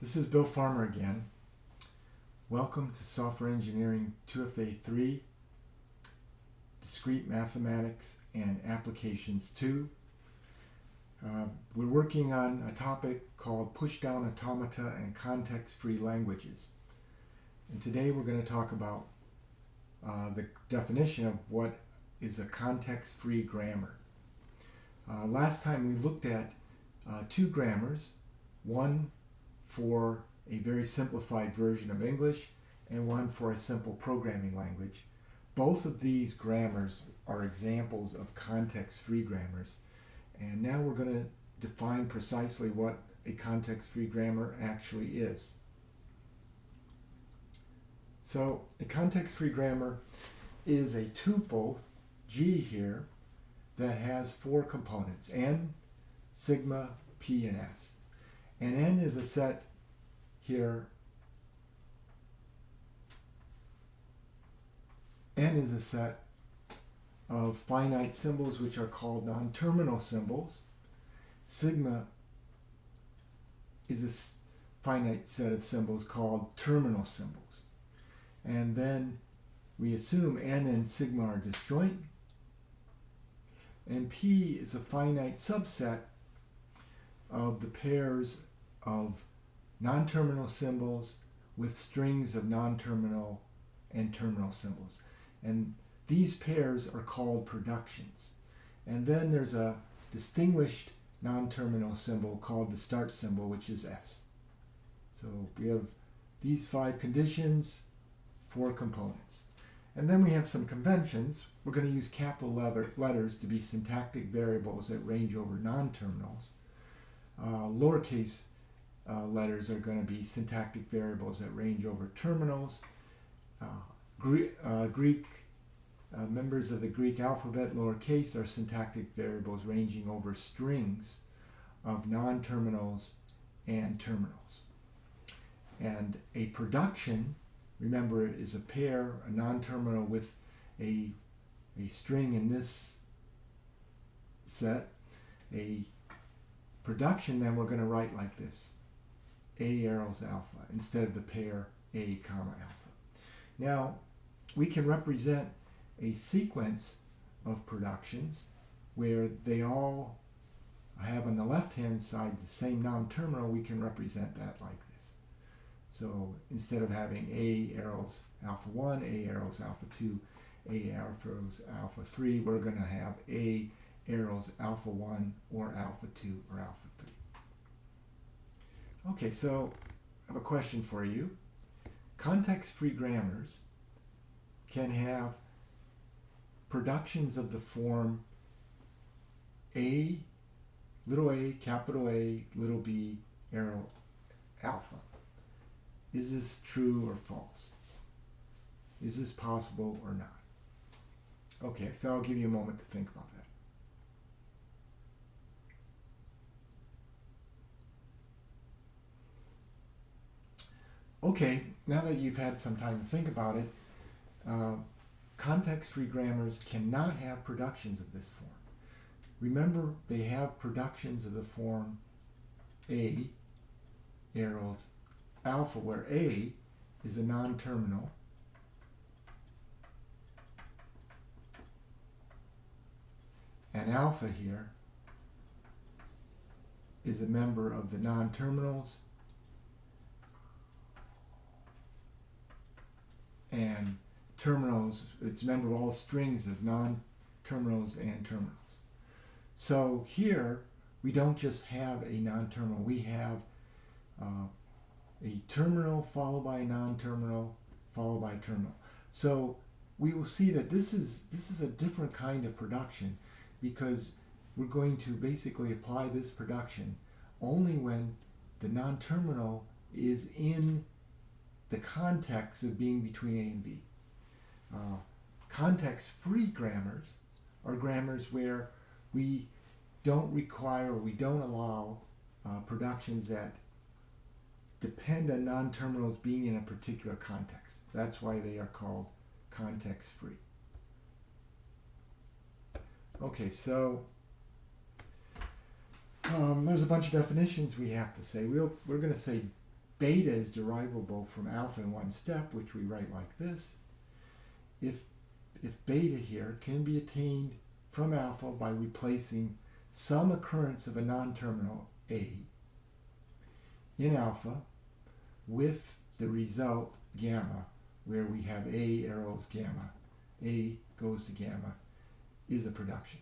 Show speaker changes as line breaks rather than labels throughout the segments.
This is Bill Farmer again. Welcome to Software Engineering 2FA3, Discrete Mathematics and Applications 2. We're working on a topic called Pushdown Automata and Context-Free Languages. And today we're going to talk about the definition of what is a context-free grammar. Last time we looked at two grammars, one for a very simplified version of English and one for a simple programming language. Both of these grammars are examples of context-free grammars. And now we're going to define precisely what a context-free grammar actually is. So a context-free grammar is a tuple, G here, that has four components, N, sigma, P, and S. And N is a set here. N is a set of finite symbols which are called non-terminal symbols. Sigma is a finite set of symbols called terminal symbols. And then we assume N and sigma are disjoint. And P is a finite subset of the pairs of non-terminal symbols with strings of non-terminal and terminal symbols. And these pairs are called productions. And then there's a distinguished non-terminal symbol called the start symbol, which is S. So we have these five conditions, four components. And then we have some conventions. We're going to use capital letters to be syntactic variables that range over non-terminals. Lowercase letters are going to be syntactic variables that range over terminals. Greek members of the Greek alphabet, lowercase, are syntactic variables ranging over strings of non-terminals and terminals. And a production, remember, is a pair, a non-terminal with a string in this set. A production, then we're going to write like this, A arrows alpha, instead of the pair A comma alpha. Now, we can represent a sequence of productions where they all have on the left-hand side the same non-terminal. We can represent that like this. So instead of having A arrows alpha 1, A arrows alpha 2, A arrows alpha 3, we're going to have A arrows alpha 1 or alpha 2 or alpha 3. Okay, so I have a question for you. Context-free grammars can have productions of the form A, little a, capital A, little b, arrow alpha. Is this true or false? Is this possible or not? Okay, so I'll give you a moment to think about that. Okay, now that you've had some time to think about it, context-free grammars cannot have productions of this form. Remember, they have productions of the form A arrows alpha, where A is a non-terminal and alpha here is a member of the non-terminals and terminals, it's a member of all strings of non-terminals and terminals. So here, we don't just have a non-terminal, we have a terminal followed by a non-terminal followed by a terminal. So we will see that this is a different kind of production because we're going to basically apply this production only when the non-terminal is in the context of being between A and B. Context-free grammars are grammars where we don't require or we don't allow productions that depend on non-terminals being in a particular context. That's why they are called context-free. Okay, so there's a bunch of definitions we have to say. We're going to say beta is derivable from alpha in one step, which we write like this, if beta here can be attained from alpha by replacing some occurrence of a non-terminal A in alpha with the result gamma, where we have A arrows gamma, A goes to gamma, is a production.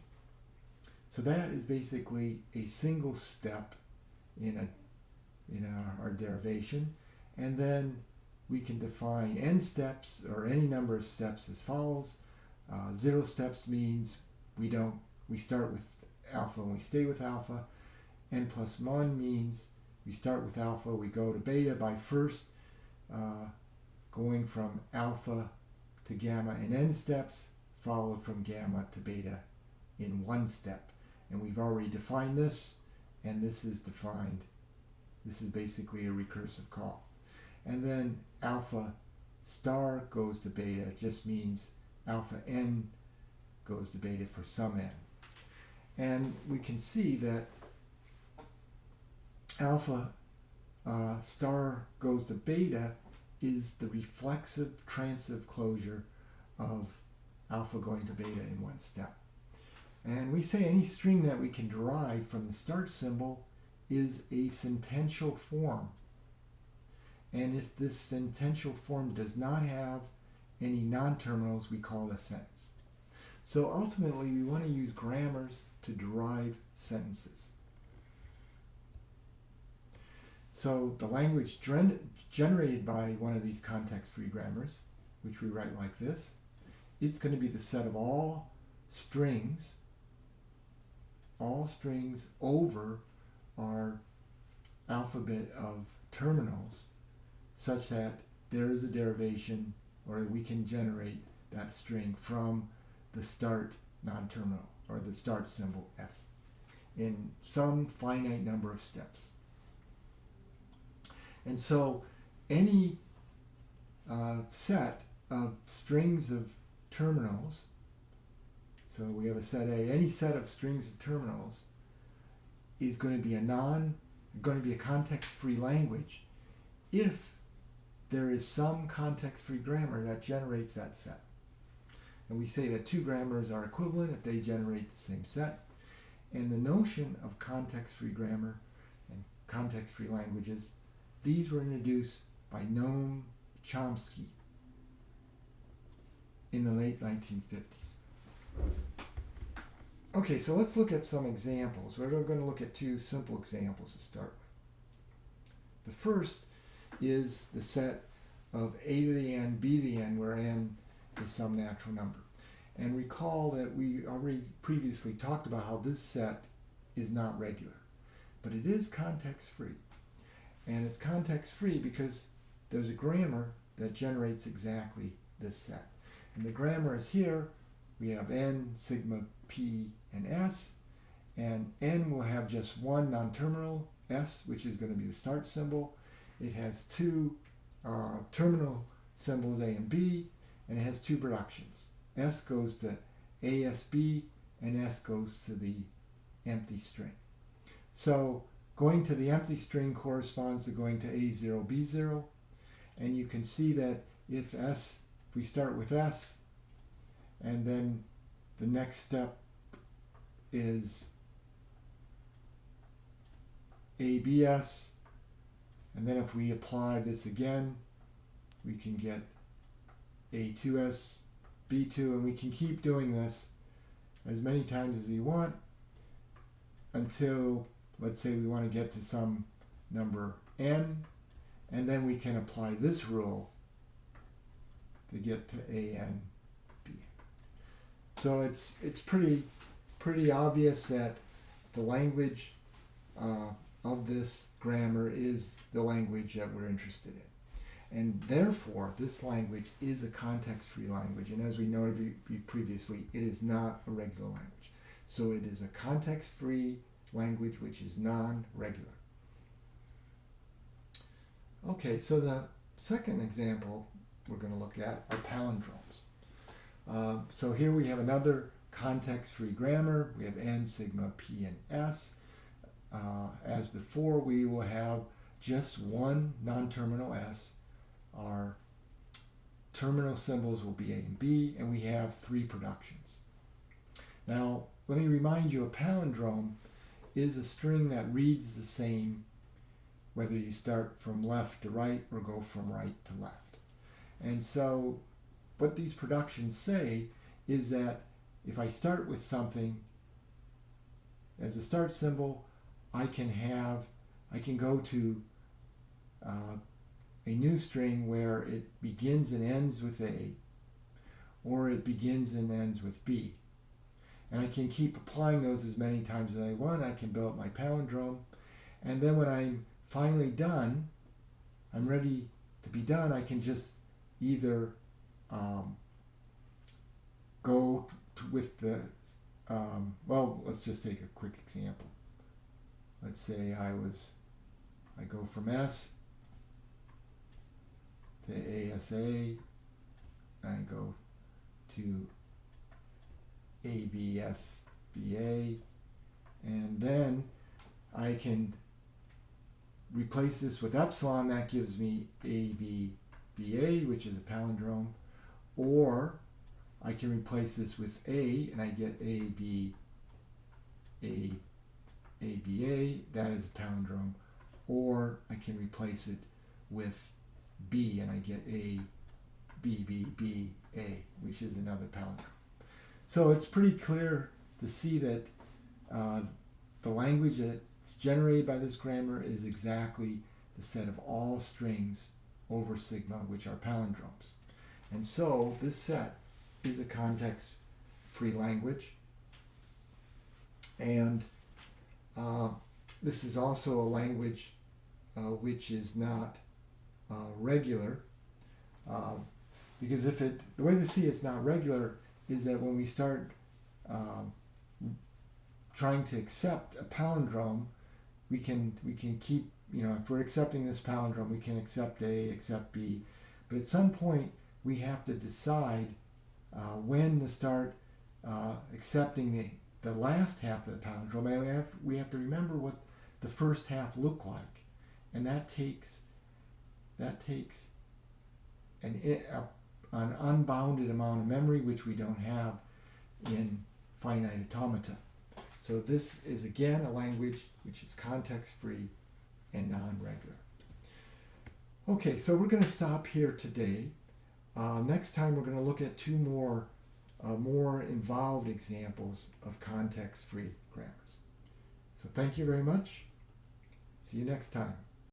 So that is basically a single step in our derivation, and then we can define n steps or any number of steps as follows. 0 steps means we start with alpha and we stay with alpha. N plus 1 means we start with alpha, we go to beta by first going from alpha to gamma in n steps, followed from gamma to beta in 1 step. And we've already defined this, and this is defined. This is basically a recursive call. And then alpha star goes to beta. It just means alpha n goes to beta for some n. And we can see that alpha star goes to beta is the reflexive transitive closure of alpha going to beta in 1 step. And we say any string that we can derive from the start symbol is a sentential form. And if this sentential form does not have any non-terminals, we call it a sentence. So ultimately, we want to use grammars to derive sentences. So the language generated by one of these context-free grammars, which we write like this, it's going to be the set of all strings over our alphabet of terminals, such that there is a derivation, or we can generate that string from the start non-terminal, or the start symbol S, in some finite number of steps. And so any set of strings of terminals, so we have a set A, any set of strings of terminals is going to be a context-free language if there is some context-free grammar that generates that set. And we say that two grammars are equivalent if they generate the same set. And the notion of context-free grammar and context-free languages, these were introduced by Noam Chomsky in the late 1950s. Okay, so let's look at some examples. We're going to look at two simple examples to start with. The first is the set of a to the n, b to the n, where n is some natural number. And recall that we already previously talked about how this set is not regular, but it is context-free. And it's context-free because there's a grammar that generates exactly this set. And the grammar is here. We have n, sigma, p, and s. And n will have just one non-terminal, s, which is going to be the start symbol. It has two terminal symbols, a and b, and it has two productions. S goes to ASB, and S goes to the empty string. So going to the empty string corresponds to going to A0, B0. And you can see that if we start with S, and then the next step is ABS, and then if we apply this again, we can get A2S, B2, and we can keep doing this as many times as we want until, let's say, we want to get to some number n, and then we can apply this rule to get to AN, BN. So it's pretty obvious that the language of this grammar is the language that we're interested in. And therefore, this language is a context-free language. And as we noted previously, it is not a regular language. So it is a context-free language which is non-regular. Okay, so the second example we're going to look at are palindromes. So here we have another context-free grammar. We have n, sigma, p, and s. As before, we will have just one non-terminal S. Our terminal symbols will be A and B, and we have 3 productions. Now, let me remind you, a palindrome is a string that reads the same whether you start from left to right or go from right to left. And so what these productions say is that if I start with something as a start symbol, I can go to a new string where it begins and ends with A, or it begins and ends with B. And I can keep applying those as many times as I want. I can build up my palindrome. And then when I'm finally done, I'm ready to be done, I can just either go with the, well, let's just take a quick example. Let's say I go from S to ASA, and I go to ABSBA, and then I can replace this with epsilon. That gives me ABBA, which is a palindrome, or I can replace this with A, and I get ABA, that is a palindrome, or I can replace it with B, and I get ABBBA, which is another palindrome. So it's pretty clear to see that the language that's generated by this grammar is exactly the set of all strings over sigma, which are palindromes. And so this set is a context-free language. And this is also a language which is not regular, because the way to see it's not regular is that when we start trying to accept a palindrome, we can keep, if we're accepting this palindrome, we can accept A, accept B, but at some point we have to decide when to start accepting the last half of the palindrome. And we have to remember what the first half looked like, and that takes an unbounded amount of memory, which we don't have in finite automata. So this is again a language which is context-free and non-regular. Okay, so we're going to stop here today. Next time we're going to look at 2 more involved examples of context-free grammars. So thank you very much. See you next time.